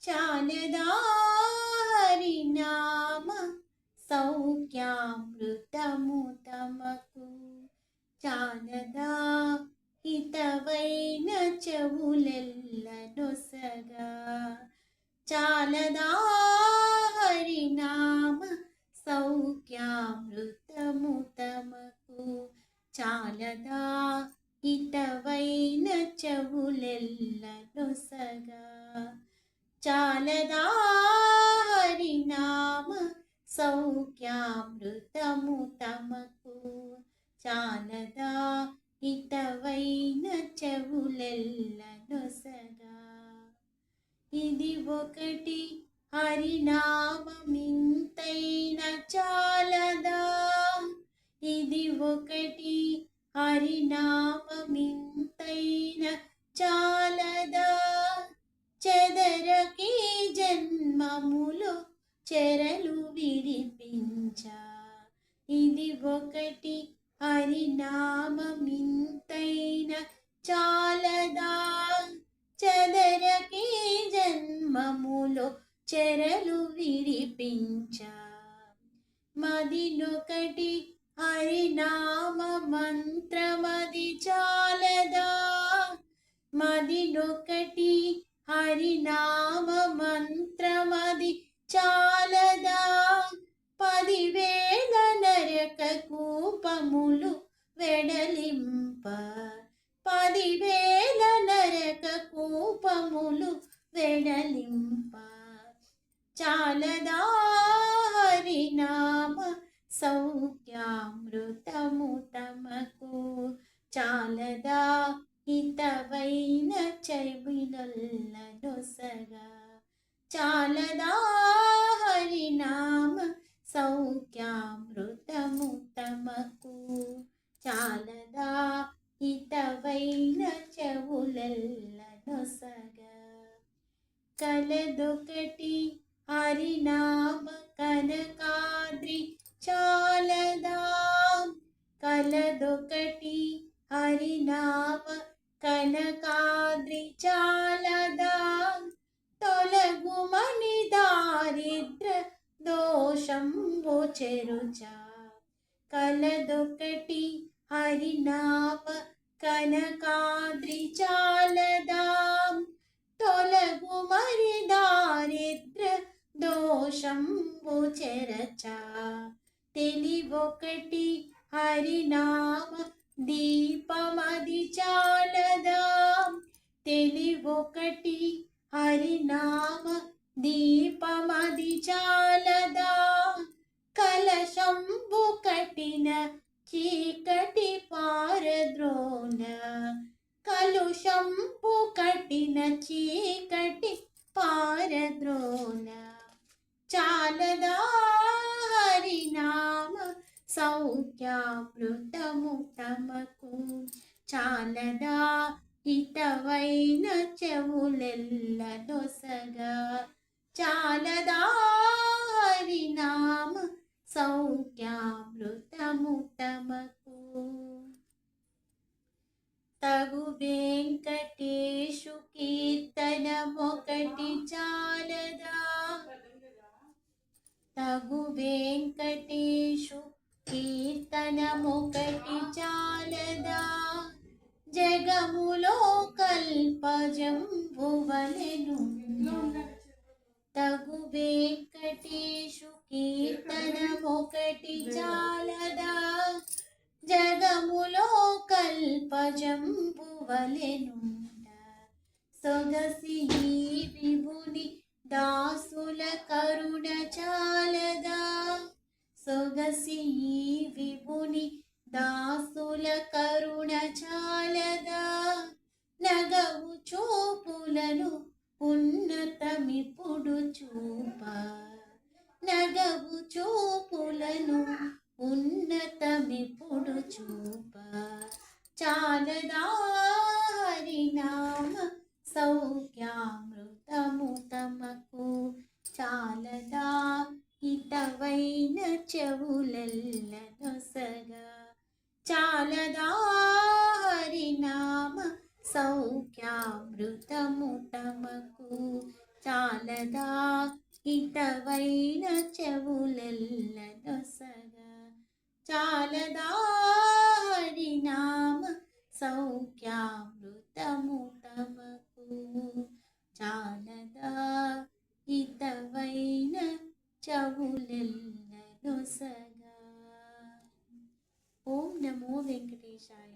చాలదా హరినామ సౌఖ్యామృతము తమకు, చాలదా హితవైన చెవులెల్ల నొసగా. చాలదా హరినామ సౌఖ్యామృతము తమకు, చాలదా హితవైన చెవులెల్ల నొసగా. చాలదా హరినామ సౌఖ్యామృతము తమకు, చాలదా హితవైన చెవులెల్ల నొసగా. ఇది ఒకటి హరినామమింతైన చాలదా, ఇది ఒకటి హరినామమింతైన చాలదా. చెదరకి జన్మములు చెరలు విడిపించ, ఇది ఒకటి హరినామమింతైన చాలదా. చెదరకి జన్మములు చెరలు విడిపించ, మదినొకటి హరినామ మంత్రమది చాలదా. మదినొకటి హరినామ మంత్రమది చాలదా. 10,000 నరక కూపములు వెడలింప, 10,000 నరక కూపములు వెడలింప. చాలదా హరినామ సౌఖ్యామృతము తమకు, చాలదా హితవైన చెవులెల్ల నొసగా. చాలదా హరినామ సౌఖ్యామృతము తమకు, చాలదా హితవైన చెవులెల్ల నొసగా. కలదొకటి హరినామ కనకాద్రి చాలదా, కలదొకటి హరినామ కనకాద్రి చాలదా. తొలగుమని దారిద్ర దోషంబు చెరుచ, కలదొకటి హరినామ కనకాద్రి చాలదా. తొలగుమని దారిద్ర దోషంబు చెరచ, తెలివొకటి హరినామ దీపమది చాలదా. తెలివొకటి హరినామ దీపమది చాలదా. కలశంబు కఠిన చీకటి పారద్రోల, కలుషంబు కఠిన చీకటి పారద్రోల. చాలదా హరినామ సౌఖ్యామృతము తమకు, చాలదా హితవైన చెవులెల్ల నొసగా. చాలదా హరినామ సౌఖ్యామృతము తమకు. తగు వెంకటేశు కీర్తనమొకటి చాలదా. తగు వెంకటేశు కీర్తనమొకటి చాలదా. జగములో కల్పజంబువలెను, తగు వెంకటేశు కీర్తనమొకటి చాలదా. జగములో కల్పజంబువలెనుండ, సొగసి ఈ విభుని దాసుల కరుణ చాలదా. సొగసి ఈ విభుని దాసుల కరుణ చాలదా. నగవు చూపులను ఉన్నతమిప్పుడు చూప, నగవు చూపులను ఉన్నతమిప్పుడు చూప. చాలదా హరినామ సౌఖ్యామృతము తమకు, చాలదా హితవైన చెవులెల్ల నొసగా. చాలదా హరినామ సౌఖ్యామృతము తమకు, చాలదా హితవైన చెవులెల్ల నొసగా చాలదా హరినామ సౌఖ్యామృతము తమకు చాలదా హితవైన చెవులెల్ల నొసగా. ఓం నమో వెంకటేశాయ.